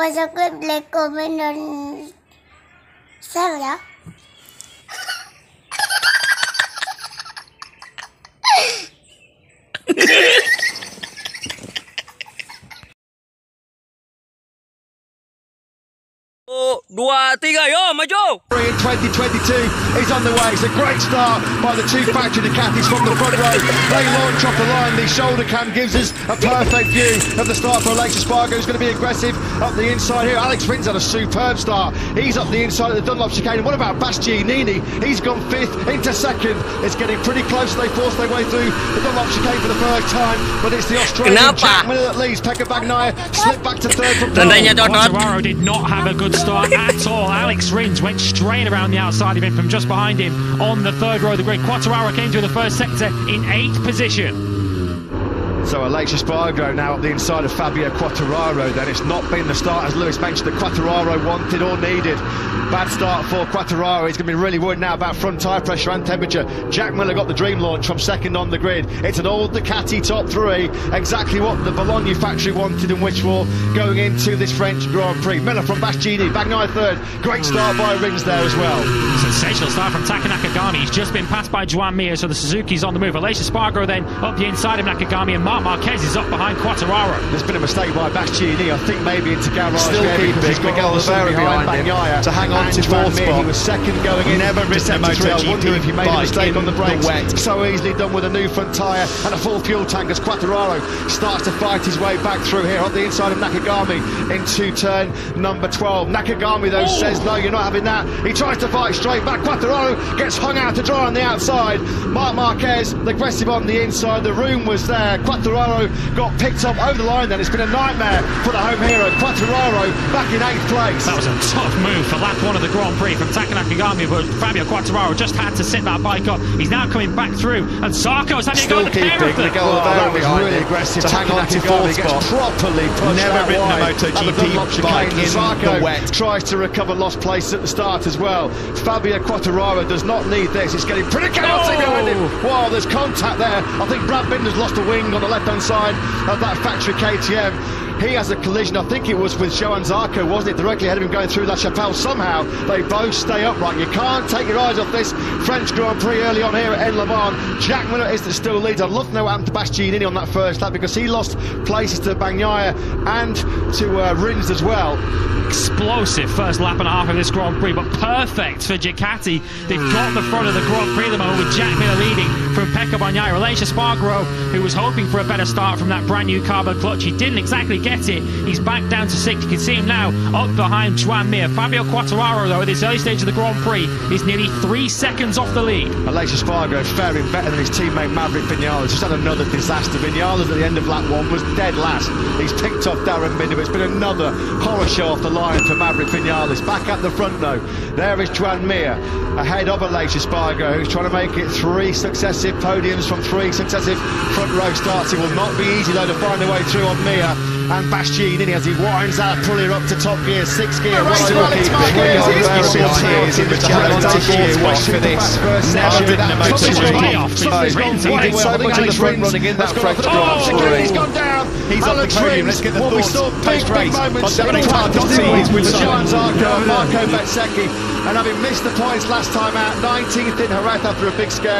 pasa que le comen ¿sabes? Dua, tiga, yo, maju! In 2022, he's on the way. It's a great start by the two factory Ducatis from the front row. They launch off the line. The shoulder cam gives us a perfect view of the start for Aleix Espargaro, who's going to be aggressive up the inside here. Alex Rins had a superb start. He's up the inside of the Dunlop chicane. What about Bastianini? He's gone fifth into second. It's getting pretty close. They force their way through the Dunlop chicane for the first time, but it's the Australian Jack Miller that leads. Pekka Bagnaia slipped back to third from Quartararo did not have a good start at all. Alex Rins went straight around the outside of him from just behind him on the third row of the grid. Quartararo came through the first sector in 8th position. So Aleix Espargaro now up the inside of Fabio Quartararo. Then it's not been the start, as Lewis mentioned, that Quartararo wanted or needed. Bad start for Quartararo. He's going to be really worried now about front tyre pressure and temperature. Jack Miller got the dream launch from second on the grid. It's an old Ducati top three, exactly what the Bologna factory wanted and wished for going into this French Grand Prix. Miller from Bastianini, Bagnaia third. Great start by Rins there as well. Sensational start from Taka Nakagami. He's just been passed by Joan Mir, so the Suzuki's on the move. Aleix Espargaro then up the inside of Nakagami, and Marc Marquez is up behind Quartararo. There's been a mistake by Bastianini, I think maybe into garage. Still keeping Miguel Oliveira behind Bagnaia to hang on to fourth spot. He was second going in. Never ridden a MotoGP. I wonder if he made a mistake on the brakes. So easily done with a new front tyre and a full fuel tank as Quartararo starts to fight his way back through here up the inside of Nakagami into turn number 12. Nakagami though says no, you're not having that. He tries to fight straight back. Quartararo gets hung out to dry on the outside. Marc Marquez aggressive on the inside. The room was there. Quartararo got picked up over the line then. It's been a nightmare for the home hero. Quartararo back in 8th place. That was a tough move for lap one of the Grand Prix from Taka Nakagami, but Fabio Quartararo just had to sit that bike up. He's now coming back through, and Zarco's having Still got the pair of them. Miguel Oliveira was behind really him aggressive to hang on to fourth spot. Properly pushed. Never ridden a wide. MotoGP bike in Zarco the wet. tries to recover lost place at the start as well. Fabio Quartararo does not need this. It's getting pretty chaotic behind him. Wow, there's contact there. I think Brad Binder's lost a wing on the left-hand side of that factory KTM. He has a collision, I think it was with Johann Zarco, wasn't it? Directly ahead of him going through La Chapelle. Somehow they both stay upright. You can't take your eyes off this French Grand Prix early on here at En Levant. Jack Miller is the still leader. I'd love to know what happened to Bastianini on that first lap, because he lost places to Bagnaia and to Rins as well. Explosive first lap and a half of this Grand Prix, but perfect for Ducati. They've got the front of the Grand Prix at the moment with Jack Miller leading from Pekka Bagnaia. Aleix Espargaro, who was hoping for a better start from that brand new carbon clutch, he didn't exactly get it. He's back down to 6th. You can see him now up behind Joan Mir. Fabio Quartararo, though, at this early stage of the Grand Prix, is nearly 3 seconds off the lead. Aleix Espargaro faring better than his teammate Maverick Vinales. Just had another disaster. Vinales at the end of lap 1 was dead last. He's picked off Darren Binder. It's been another horror show off the line for Maverick Vinales. Back at the front though, there is Joan Mir ahead of Aleix Espargaro, who's trying to make it 3 successive podiums from 3 successive front row starts. It will not be easy though to find their way through on Mir and Bastianini as he winds that pulley up to top gear, 6th gear. Never ridden a MotoGP. He's gone down. He's on the podium. Let's get the thoughts post-race on WPT with Johann Zarco and Marco Bezzecchi, and having missed the points last time out, 19th in Jerez after a big scare.